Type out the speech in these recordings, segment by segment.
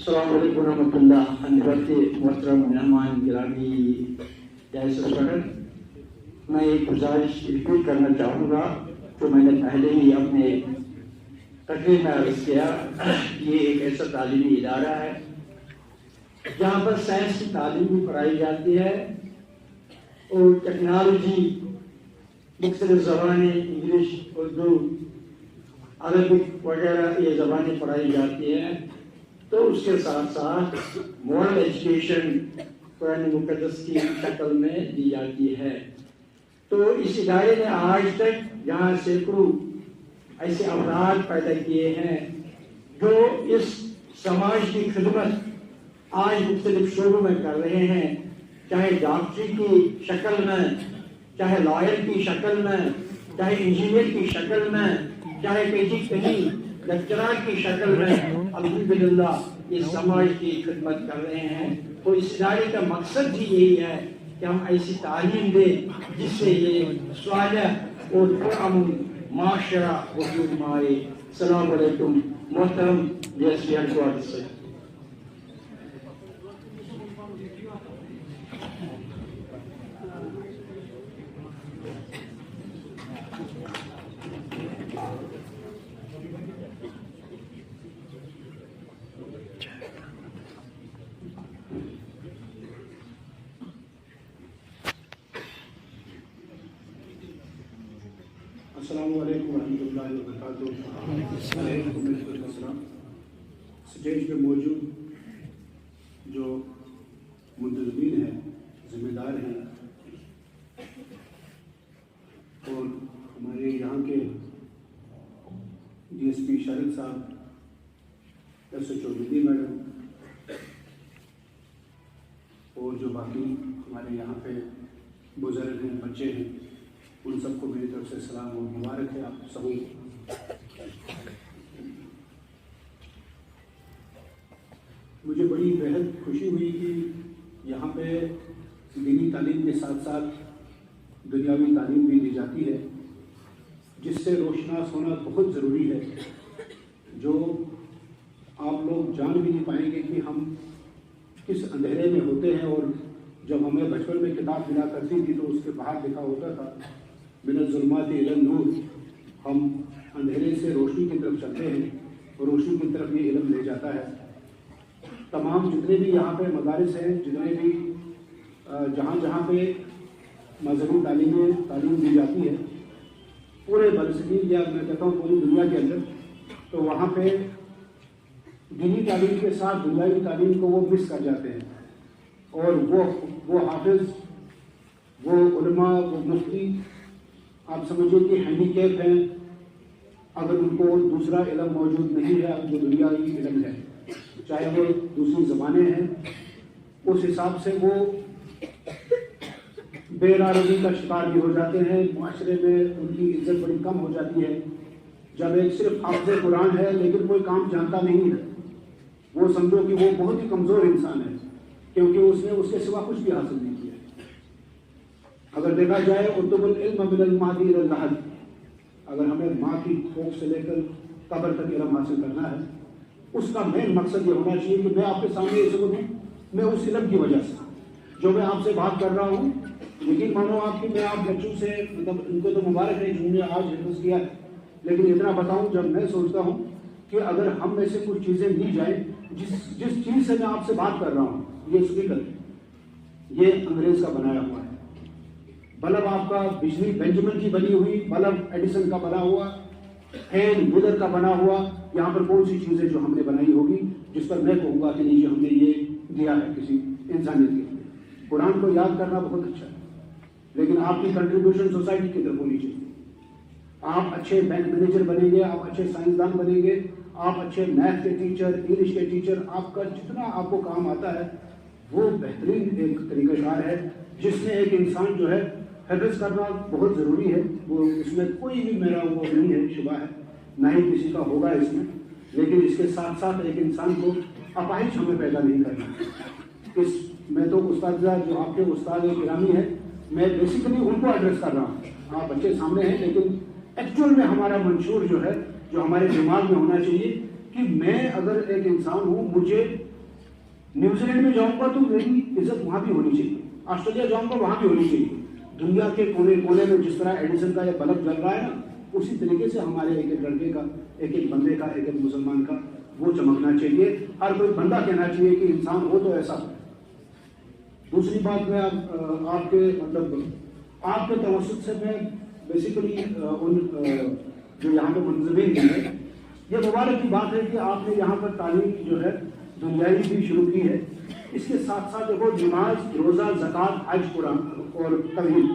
السلام علیکم ورحمۃ اللہ حضرت محترم مہمان گرامی جائز صدر، میں ایک گزارش ریپیٹ کرنا چاہوں گا جو میں نے پہلے ہی اپنے تقریر میں عرض کیا. یہ ایک ایسا تعلیمی ادارہ ہے جہاں پر سائنس کی تعلیم بھی پڑھائی جاتی ہے اور ٹیکنالوجی، مختلف زبانیں، انگلش، اردو، عربک وغیرہ یہ زبانیں پڑھائی جاتی ہیں. تو اس کے ساتھ ساتھ مورل ایجوکیشن قرآن مقدس کی شکل میں دی جاتی ہے. تو اس ادارے نے آج تک یہاں سینکڑوں ایسے افراد پیدا کیے ہیں جو اس سماج کی خدمت آج مختلف شعبوں میں کر رہے ہیں، چاہے ڈاکٹری کی شکل میں، چاہے لائر کی شکل میں، چاہے انجینئر کی شکل میں، چاہے کہیں لیکچرار کی شکل میں. الحمدللہ یہ سماج کی خدمت کر رہے ہیں. تو اس ادارے کا مقصد بھی یہی ہے کہ ہم ایسی تعلیم دیں جس سے یہ صالح اور پرامن معاشرہ وجود میں آئے. السلام علیکم محترم DSP ہیڈکوارٹر سے. السلام علیکم ورحمۃ اللہ وبرکاتہ. اسٹیج پہ موجود جو منتظمین ہیں، ذمہ دار ہیں، اور ہمارے یہاں کے DSP شارد صاحب، SHO ندی میڈم، اور جو باقی ہمارے یہاں پہ بزرگ ہیں، بچے ہیں، ان سب کو میری طرف سے سلام اور مبارک ہے. آپ سبھی مجھے بڑی بےحد خوشی ہوئی کہ یہاں پہ دینی تعلیم کے ساتھ ساتھ دنیاوی تعلیم بھی دی جاتی ہے، جس سے روشناس ہونا بہت ضروری ہے. جو آپ لوگ جان بھی نہیں پائیں گے کہ ہم کس اندھیرے میں ہوتے ہیں. اور جب ہمیں بچپن میں کتاب ملا کرتی تھی تو اس کے باہر لکھا ہوتا تھا من الظلمات الی النور. ہم اندھیرے سے روشنی کی طرف چلتے ہیں اور روشنی کی طرف یہ علم لے جاتا ہے. تمام جتنے بھی یہاں پہ مدارس ہیں، جتنے بھی جہاں جہاں پہ مذہبی تعلیم دی جاتی ہے پورے برصغیر، یا میں کہتا ہوں پوری دنیا کے اندر، تو وہاں پہ دینی تعلیم کے ساتھ دنیاوی تعلیم کو وہ مس کر جاتے ہیں. اور وہ حافظ، وہ علماء، وہ مفتی، آپ سمجھیں کہ ہینڈی کیپ ہیں اگر ان کو دوسرا علم موجود نہیں ہے جو دنیاوی علم ہے، چاہے وہ دوسری زبانیں ہیں. اس حساب سے وہ بے راضی کا شکار بھی ہو جاتے ہیں. معاشرے میں ان کی عزت بڑی کم ہو جاتی ہے. جب ایک صرف حافظ قرآن ہے لیکن کوئی کام جانتا نہیں ہے، وہ سمجھو کہ وہ بہت ہی کمزور انسان ہے، کیونکہ اس نے اس کے سوا کچھ بھی حاصل نہیں کیا. اگر دیکھا جائے اطلب العلم من المہدی الی اللحد، اگر ہمیں ماں کی کوکھ سے لے کر قبر تک علم حاصل کرنا ہے، اس کا مین مقصد یہ ہونا چاہیے کہ میں آپ کے سامنے یہ ثبوت ہوں، میں اس علم کی وجہ سے جو میں آپ سے بات کر رہا ہوں، یقین مانو آپ کی میں آپ بچوں سے، مطلب ان کو تو مبارک ہے جنہوں نے آج حفظ کیا ہے، لیکن اتنا بتاؤں جب میں سوچتا ہوں کہ اگر ہم میں سے کچھ چیزیں مل جائیں، جس چیز سے میں آپ سے بات کر رہا ہوں، یہ اسپیکر یہ انگریز کا بنایا ہوا ہے. بلب آپ کا بجلی بینجمن کی بنی ہوئی، بلب ایڈیسن کا بنا ہوا، فین مولر کا بنا ہوا. یہاں پر کون سی چیزیں جو ہم نے بنائی ہوگی جس پر میں کہوں گا کہ نہیں ہم نے یہ دیا ہے کسی انسانیت کے لیے. قرآن کو یاد کرنا بہت اچھا ہے، لیکن آپ کی کنٹریبیوشن سوسائٹی کی طرف ہونی چاہیے. آپ اچھے بینک مینیجر بنیں گے، آپ اچھے سائنسدان بنیں گے، آپ اچھے میتھ کے ٹیچر، انگلش کے ٹیچر، آپ کا جتنا آپ کو کام آتا ہے وہ بہترین ایک طریقہ کار ہے جس میں ایک انسان جو ہے حفظ کرنا بہت ضروری ہے. وہ اس میں کوئی بھی میرا وہ نہیں ہے، شبہ ہے، نہ ہی کسی کا ہوگا اس میں. لیکن اس کے ساتھ ساتھ ایک انسان کو اپاہج ہمیں پیدا نہیں کرنا. میں تو اساتذہ جو آپ کے استاد گرامی ہیں، میں بیسیکلی ان کو ایڈریس کر رہا ہوں. آپ بچے سامنے ہیں، لیکن ایکچوئل میں ہمارا منشور جو ہے، جو ہمارے دماغ میں ہونا چاہیے کہ میں اگر ایک انسان ہوں, مجھے نیوزی لینڈ میں جاؤں گا تو میری عزت وہاں بھی ہونی چاہیے, آسٹریلیا جاؤں گا وہاں بھی ہونی چاہیے. دنیا کے کونے کونے میں جس طرح ایڈیسن کا یہ بلب جل رہا ہے نا, اسی طریقے سے ہمارے ایک ایک لڑکے کا, ایک ایک بندے کا, ایک ایک مسلمان کا وہ چمکنا چاہیے. ہر کوئی بندہ کہنا چاہیے کہ انسان ہو تو ایسا. دوسری بات میں آپ کے مطلب آپ کے توسط سے میں بیسیکلی ان جو یہاں پہ منتظمین ہیں, یہ مبارک کی بات ہے کہ آپ نے یہاں پر تعلیم جو ہے دنیائی بھی شروع کی ہے. اس کے ساتھ ساتھ دیکھو نماز, روزہ, زکوٰۃ, حج, قرآن اور توحید.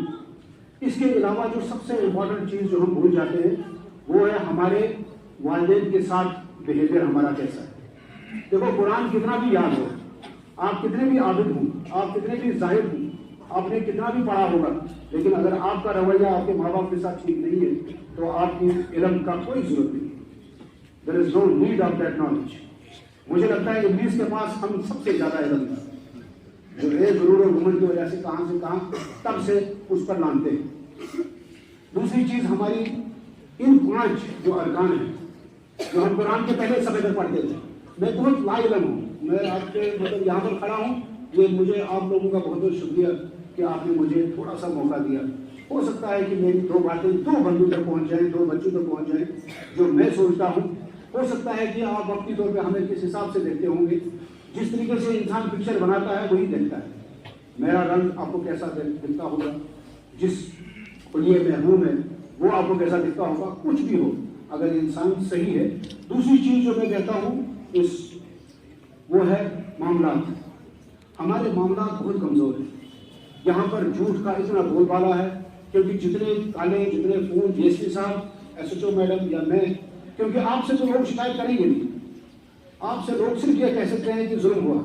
اس کے علاوہ جو سب سے امپورٹنٹ چیز جو ہم بھول جاتے ہیں وہ ہے ہمارے والدین کے ساتھ بیہیویئر ہمارا کیسا ہے. دیکھو قرآن کتنا بھی یاد ہو, آپ کتنے بھی عابد ہوں, آپ کتنے بھی زاہد ہوں, آپ نے کتنا بھی پڑھا ہوگا, لیکن اگر آپ کا رویہ آپ کے ماں باپ کے ساتھ ٹھیک نہیں ہے تو آپ کی علم کا کوئی ضرورت نہیں. There is no need of that knowledge. مجھے لگتا ہے کہ ابلیس کے پاس ہم سب سے زیادہ علم تھا, جو غرور اور گھمنڈ کی وجہ سے کہاں سے کہاں تب سے اس پر لانتے ہیں. دوسری چیز ہماری ان 5 جو ارکان ہیں جو ہم قرآن کے پہلے صفحے پر پڑھتے تھے. میں بہت لا علم ہوں, میں آپ کے مطلب یہاں پر کھڑا ہوں, یہ مجھے آپ لوگوں کا بہت بہت شکریہ کہ آپ نے مجھے تھوڑا سا موقع دیا. ہو سکتا ہے کہ میری 2 باتیں 2 بندوں تک پہنچ جائیں, 2 بچوں تک پہنچ جائیں جو میں سوچتا ہوں. ہو سکتا ہے کہ آپ وقتی طور پہ ہمیں کس حساب سے دیکھتے ہوں گے. جس طریقے سے انسان پکچر بناتا ہے وہی دیکھتا ہے. میرا رنگ آپ کو کیسا دکھتا ہوگا, جس لیے محروم ہے وہ آپ کو کیسا دکھتا ہوگا, کچھ بھی ہو اگر انسان صحیح ہے. دوسری چیز جو میں کہتا ہوں وہ ہے معاملات. ہمارے معاملات بہت کمزور ہیں. یہاں پر جھوٹ کا اتنا بول بالا ہے کیونکہ جتنے کالے, جتنے فون, DSP صاحب, SHO میڈم یا میں, کیونکہ آپ سے تو لوگ شکایت کریں گے نہیں. آپ سے لوگ صرف یہ کہہ سکتے ہیں کہ ظلم ہوا,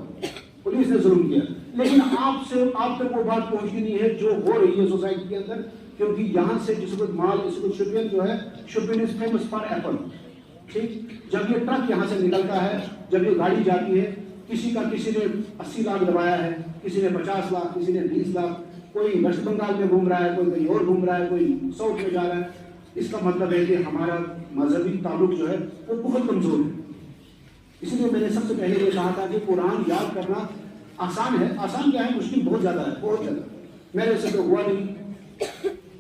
پولیس نے ظلم کیا, لیکن آپ تک وہ بات پہنچتی نہیں ہے جو ہو رہی ہے سوسائٹی کے اندر. کیونکہ یہاں سے جس وقت مال, اس وقت شپین جو ہے, شپین از فیمس فار ایپل. ٹھیک, جب یہ ٹرک یہاں سے نکلتا ہے, جب یہ گاڑی جاتی ہے, کسی نے 80 لاکھ دبایا ہے, کسی نے 50 لاکھ, کسی نے 20 لاکھ, کوئی ویسٹ بنگال میں گھوم رہا ہے, کوئی کہیں اور گھوم رہا ہے, کوئی ساؤتھ میں جا رہا ہے. اس کا مطلب ہے کہ ہمارا مذہبی تعلق جو ہے وہ بہت کمزور ہے. اس لیے میں نے سب سے پہلے یہ کہا تھا کہ قرآن یاد کرنا آسان ہے. آسان کیا ہے, مشکل بہت زیادہ ہے, بہت زیادہ. میرے سے تو ہوا نہیں,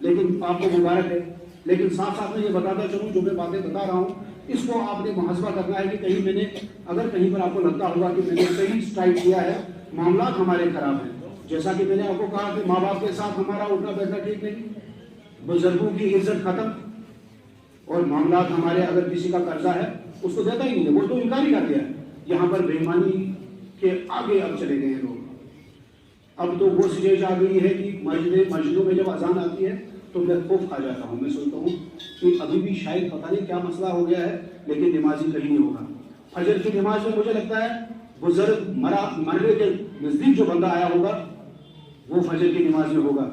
لیکن آپ کو مبارک ہے. لیکن ساتھ ساتھ میں یہ بتاتا چلوں, جو میں باتیں بتا رہا ہوں اس کو آپ نے محاسبہ کرنا ہے کہ کہیں میں نے, اگر کہیں پر آپ کو لگتا ہوگا کہ میں نے صحیح اسٹرائک کیا ہے, معاملات ہمارے خراب ہیں. جیسا کہ میں نے آپ کو کہا کہ ماں باپ کے ساتھ ہمارا اٹھنا بیٹھنا ٹھیک نہیں, بزرگوں کی عزت ختم, اور معاملات ہمارے, اگر کسی کا قرضہ ہے اس کو دیتا ہی نہیں ہے, وہ تو انکار ہی کر دیا ہے. یہاں پر بے ایمانی کے آگے اب چلے گئے ہیں لوگ. اب تو وہ سٹیج آ گئی ہے کہ مسجدوں میں جب اذان آتی ہے تو میں خوف کھا جاتا ہوں. میں سوچتا ہوں کہ ابھی بھی شاید پتہ نہیں کیا مسئلہ ہو گیا ہے, لیکن نمازی کہیں نہیں ہوگا. فجر کی نماز میں مجھے لگتا ہے بزرگ مرنے کے نزدیک جو بندہ آیا ہوگا وہ فجر کی نماز میں ہوگا.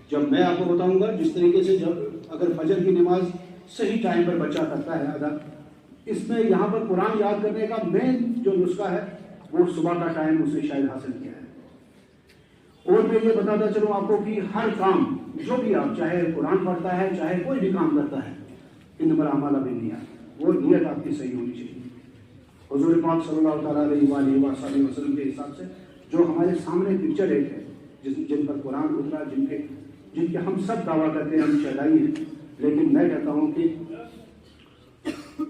جب میں آپ کو بتاؤں گا جس طریقے سے جب اگر فجر کی نماز صحیح ٹائم پر بچہ کرتا ہے ادا, اس میں یہاں پر قرآن یاد کرنے کا مین جو نسخہ ہے وہ صبح کا ٹائم اس نے شاید حاصل کیا ہے. اور میں یہ بتاتا چلوں آپ کو کہ ہر کام جو بھی آپ, چاہے قرآن پڑھتا ہے, چاہے کوئی بھی کام کرتا ہے, انما الاعمال بالنیات, وہ نیت آپ کی صحیح ہونی چاہیے. حضور پاک صلی اللہ تعالیٰ علیہ وآلہ وسلم کے حساب سے جو ہمارے سامنے پکچر ایک ہے, جن پر قرآن اترا, جن کے ہم سب دعویٰ کرتے ہیں ہم شہدائی ہیں, لیکن میں کہتا ہوں کہ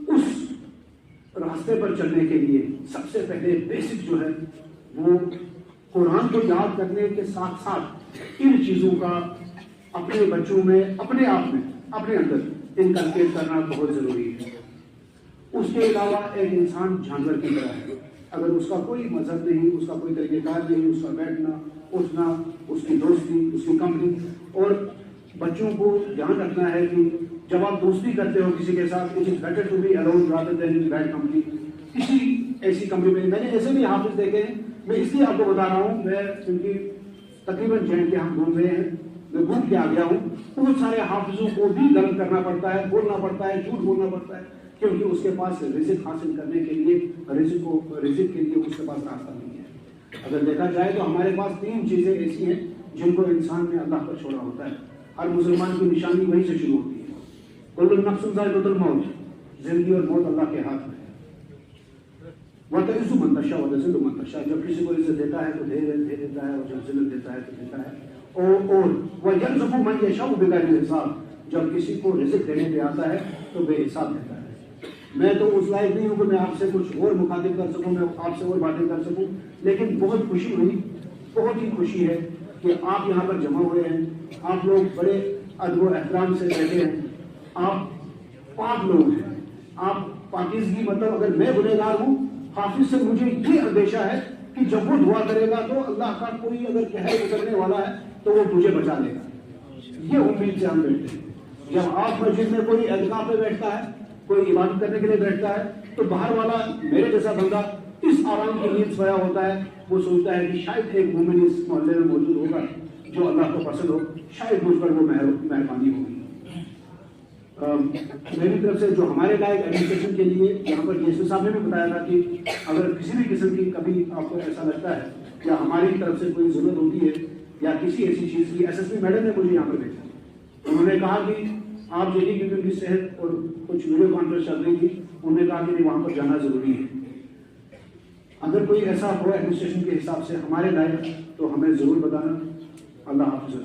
اس راستے پر چلنے کے لیے سب سے پہلے بیسک جو ہے وہ قرآن کو یاد کرنے کے ساتھ ساتھ ان چیزوں کا اپنے بچوں میں, اپنے آپ میں, اپنے اندر انکلکیٹ کرنا بہت ضروری ہے. اس کے علاوہ ایک انسان جانور کی طرح ہے. اگر اس کا کوئی مذہب نہیں, اس کا کوئی طریقہ کار نہیں, اس کا بیٹھنا اٹھنا, اس کی دوستی, اس کی کمپنی, اور بچوں کو دھیان رکھنا ہے کہ جب آپ دوستی کرتے ہو کسی کے ساتھ, it is better to be alone rather than in bad company. کسی ایسی کمپنی میں نے ایسے بھی حافظ دیکھے ہیں. میں اس لیے آپ کو بتا رہا ہوں, میں کیونکہ تقریباً جین کے ہم گھوم رہے ہیں, میں گھوم کے آ گیا ہوں. بہت سارے حافظوں کو بھی غلط کرنا پڑتا ہے, بولنا پڑتا ہے, جھوٹ بولنا پڑتا ہے, کیونکہ اس کے پاس رزق حاصل کرنے کے لیے, رزق کے لیے اس کے پاس راستہ نہیں ہے. اگر دیکھا جائے تو ہمارے پاس 3 چیزیں ایسی ہیں جن کو انسان نے اللہ پر چھوڑا ہوتا ہے. ہر مسلمان کی نشانی وہیں سے شروع ہوتی ہے. کل نفس ذائقۃ الموت, زندگی اور موت اللہ کے ہاتھ میں ہے. وَتَعِزُّ مَن تَشَاءُ وَتُذِلُّ مَن تَشَاءُ، جب کسی کو عزت دیتا ہے تو دے دیتا ہے، اور جب ذلت دیتا ہے تو دیتا ہے. اور وَيَرْزُقُ مَن يَشَاءُ بِغَيْرِ حساب، جب کسی کو رزق دینے پہ آتا ہے تو بے حساب دیتا ہے. میں تو اس لائق نہیں ہوں کہ میں آپ سے کچھ اور مخاطب کر سکوں، میں آپ سے اور باتیں کر سکوں، لیکن بہت خوشی ہوئی، بہت ہی خوشی ہے کہ آپ یہاں پر جمع ہوئے ہیں. آپ لوگ بڑے ادب و احترام سے بیٹھے ہیں، آپ پاک لوگ ہیں، آپ پاکیزگی، مطلب اگر میں گنہگار ہوں، حافظ سے مجھے یہ اندیشہ ہے کہ جب وہ دعا کرے گا تو اللہ کا کوئی اگر قہر اترنے والا ہے تو وہ مجھے بچا لے گا. یہ امید سے ہم بیٹھتے ہیں. جب آپ مسجد میں کوئی اعتکاف پہ بیٹھتا ہے، کوئی عبادت کرنے کے لیے بیٹھتا ہے، تو باہر والا میرے جیسا بندہ اس آرام کی نیند سویا ہوتا ہے، وہ سوچتا ہے کہ شاید ایک مومن اس محلے میں موجود ہوگا جو اللہ کو پسند ہو، شاید مجھ پر وہ مہربانی ہوگی. میری طرف سے جو ہمارے لائق ایڈمنسٹریشن کے لیے یہاں پر ڈی ایس پی صاحب نے بھی بتایا تھا کہ اگر کسی بھی قسم کی کبھی آپ کو ایسا لگتا ہے یا ہماری طرف سے کوئی ضرورت ہوتی ہے یا کسی ایسی چیز کی، ایس ایس پی میڈم نے مجھے یہاں پر بھیجا. انہوں نے کہا کہ آپ جیلی کیونکہ ان کی صحت اور کچھ ویڈیو کانفرنس چل رہی تھی، انہوں نے کہا کہ وہاں پر جانا ضروری ہے. اگر کوئی ایسا ہو ایڈمنسٹریشن کے حساب سے ہمارے لائق تو ہمیں ضرور بتانا. اللہ حافظ.